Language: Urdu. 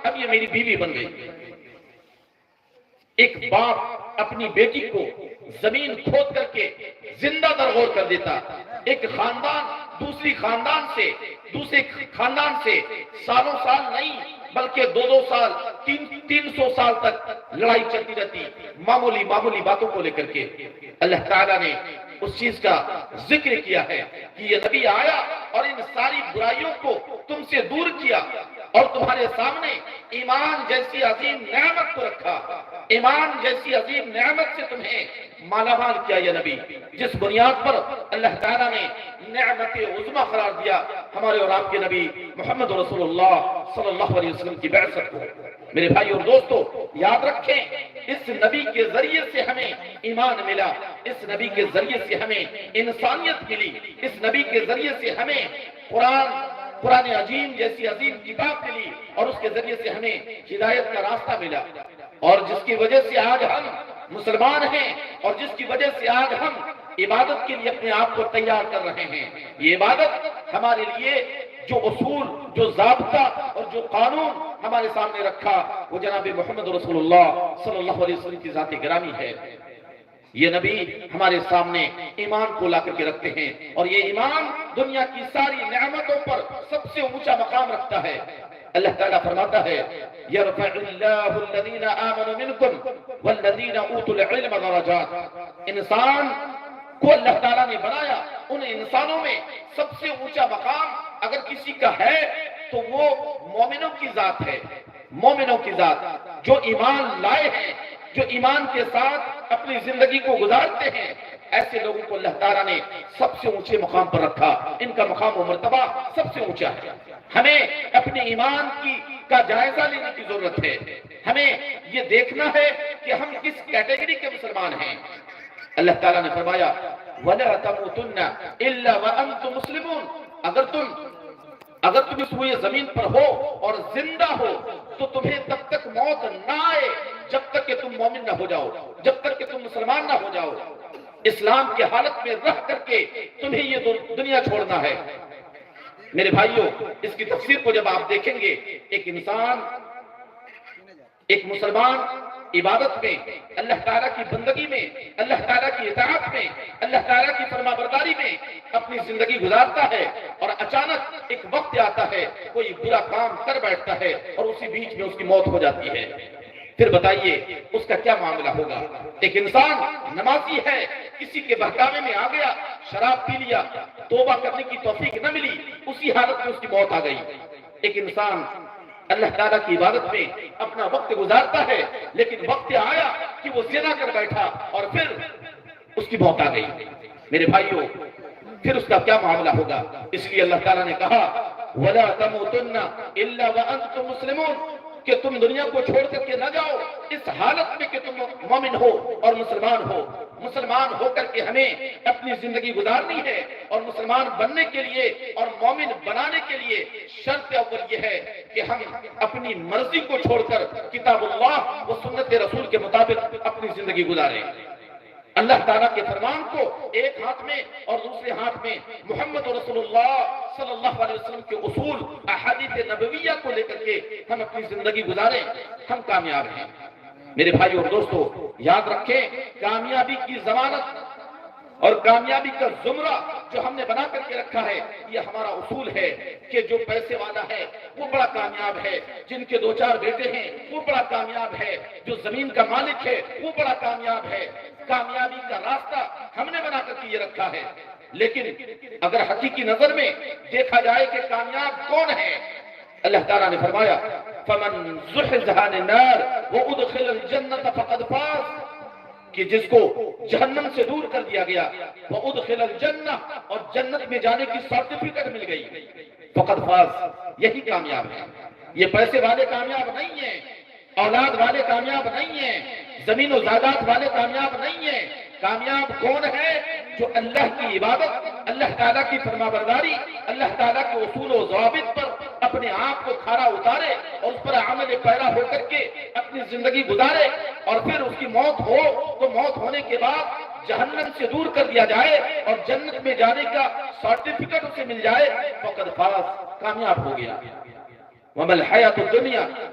اب یہ میری بیوی بن گئی۔ ایک باپ اپنی بیٹی کو زمین کھود کر کے زندہ درغور کر دیتا، ایک خاندان دوسرے خاندان سے سالوں سال نہیں بلکہ 2 سال 300 سال تک لڑائی چلتی رہتی، معمولی باتوں کو لے کر کے۔ اللہ تعالیٰ نے اس چیز کا ذکر کیا ہے کہ یہ نبی آیا اور ان ساری برائیوں کو تم سے دور کیا اور تمہارے سامنے ایمان جیسی عظیم نعمت کو رکھا، ایمان جیسی عظیم نعمت سے تمہیں مالا مال کیا یہ نبی، جس بنیاد پر اللہ تعالیٰ نے نعمت عظمیٰ قرار دیا ہمارے اور آپ کے نبی محمد رسول اللہ صلی اللہ علیہ وسلم کی بعثت کو۔ میرے بھائی اور دوستو، یاد رکھیں اس نبی کے ذریعے سے ہمیں ایمان ملا، اس نبی کے ذریعے سے ہمیں انسانیت ملی، اس نبی کے ذریعے سے ہمیں قرآن عظیم جیسی عظیم کتاب ملی اور اس کے ذریعے سے ہمیں ہدایت کا راستہ ملا، اور جس کی وجہ سے آج ہم مسلمان ہیں اور جس کی وجہ سے آج ہم عبادت کے لیے اپنے آپ کو تیار کر رہے ہیں۔ یہ عبادت ہمارے لیے جو اصول، جو ضابطہ اور جو قانون ہمارے سامنے رکھا وہ جناب محمد رسول اللہ صلی اللہ علیہ وسلم کی ذات گرامی ہے۔ یہ نبی ہمارے سامنے ایمان کو لا کر کے رکھتے ہیں، اور یہ ایمان دنیا کی ساری نعمتوں پر سب سے اونچا مقام رکھتا ہے۔ اللہ تعالیٰ فرماتا ہے یرفع اللہ الذین آمنوا منکم والذین اوتوا العلم درجات۔ انسان کو اللہ تعالیٰ نے بنایا، ان انسانوں میں سب سے اونچا مقام اگر کسی کا ہے تو وہ مومنوں کی ذات ہے، مومنوں کی ذات جو ایمان لائے ہیں، جو ایمان کے ساتھ اپنی زندگی کو گزارتے ہیں، ایسے لوگوں کو اللہ تعالیٰ نے سب سے اونچے مقام پر رکھا، ان کا مقام و مرتبہ سب سے اونچا ہے۔ ہمیں اپنے ایمان کا جائزہ لینے کی ضرورت ہے، ہمیں یہ دیکھنا ہے کہ ہم کس کیٹیگری کے مسلمان ہیں۔ اللہ تعالیٰ نے فرمایا وَلَا تَمُوتُنَّ إِلَّا وَأَنْتُمْ مُسْلِمُونَ، اگر تم اس ہوئے زمین پر ہو اور زندہ ہو تو تمہیں تب تک موت نہ آئے جب تک کہ تم مومن نہ ہو جاؤ، جب تک کہ تم مسلمان نہ ہو جاؤ۔ اسلام کی حالت میں رہ کر کے تمہیں یہ دنیا چھوڑنا ہے۔ میرے بھائیوں، اس کی تفسیر کو جب آپ دیکھیں گے، ایک انسان، ایک مسلمان عبادت میں، اللہ تعالیٰ کی بندگی میں، اللہ تعالیٰ کی اطاعت میں، اللہ تعالیٰ کی فرما برداری میں اپنی زندگی گزارتا ہے، اور اچانک ایک وقت آتا ہے کوئی برا کام کر بیٹھتا ہے اور اسی بیچ میں اس کی موت ہو جاتی ہے، پھر بتائیے اس کا کیا معاملہ ہوگا؟ ایک انسان نمازی ہے، کسی کے بہکاوے میں آ گیا، شراب پی لیا، توبہ کرنے کی توفیق نہ ملی، اسی حالت میں اس کی موت آ گئی۔ ایک انسان اللہ تعالیٰ کی عبادت میں اپنا وقت گزارتا ہے، لیکن وقت آیا کہ وہ زنا کر بیٹھا اور پھر اس کی موت آ گئی۔ میرے بھائیوں، پھر اس کا کیا معاملہ ہوگا؟ اس لیے اللہ تعالیٰ نے کہا وَلَا تَمُوتُنَّ إِلَّا وَأَنْتُمْ مُسْلِمُونَ، کہ تم دنیا کو چھوڑ کر کے نہ جاؤ اس حالت میں کہ تم مومن ہو اور مسلمان ہو۔ مسلمان ہو کر کے ہمیں اپنی زندگی گزارنی ہے، اور مسلمان بننے کے لیے اور مومن بنانے کے لیے شرط اول یہ ہے کہ ہم اپنی مرضی کو چھوڑ کر کتاب اللہ و سنت رسول کے مطابق اپنی زندگی گزاریں۔ اللہ تعالیٰ کے فرمان کو ایک ہاتھ میں اور دوسرے ہاتھ میں محمد رسول اللہ صلی اللہ علیہ وسلم کے اصول احادیث نبویہ کو لے کر کے ہم اپنی زندگی گزاریں، ہم کامیاب ہیں۔ میرے بھائیو اور دوستو، یاد رکھیں کامیابی کی ضمانت اور کامیابی کا زمرہ جو ہم نے بنا کر کے رکھا ہے، یہ ہمارا اصول ہے کہ جو پیسے والا ہے وہ بڑا کامیاب ہے، جن کے 2-4 بیٹے ہیں وہ بڑا کامیاب ہے، جو زمین کا مالک ہے وہ بڑا کامیاب ہے۔ کامیابی کا راستہ ہم نے بنا کر کے یہ رکھا ہے، لیکن اگر حقیقی نظر میں دیکھا جائے کہ کامیاب کون ہے، اللہ تعالیٰ نے فرمایا فَمَنْ زُحْزِحَ عَنِ النَّارِ وَأُدْخِلَ الْجَنَّةَ فَقَدْ فَازَ، کہ جس کو جہنم سے دور کر دیا گیا، وَأُدْخِلَ الْجَنَّةَ، اور جنت میں جانے کی سرٹیفکیٹ مل گئی، فَقَدْ فَازَ، یہی کامیاب ہے۔ یہ پیسے والے کامیاب نہیں ہیں، اولاد والے کامیاب نہیں ہیں، زمین و زائداد والے کامیاب نہیں ہیں۔ کامیاب کون ہے؟ جو اللہ کی عبادت، اللہ تعالیٰ کی فرما برداری، اللہ تعالیٰ کے اصول و ضوابط پر اپنے آپ کو کھڑا اتارے اور اس پر عمل پیرا ہو کر کے اپنی زندگی گزارے، اور پھر اس کی موت ہو تو موت ہونے کے بعد جہنم سے دور کر دیا جائے اور جنت میں جانے کا سرٹیفکیٹ اسے مل جائے، فقد فاز، کامیاب ہو گیا۔ وَمَا الْحَيَاةُ الدُّنْيَا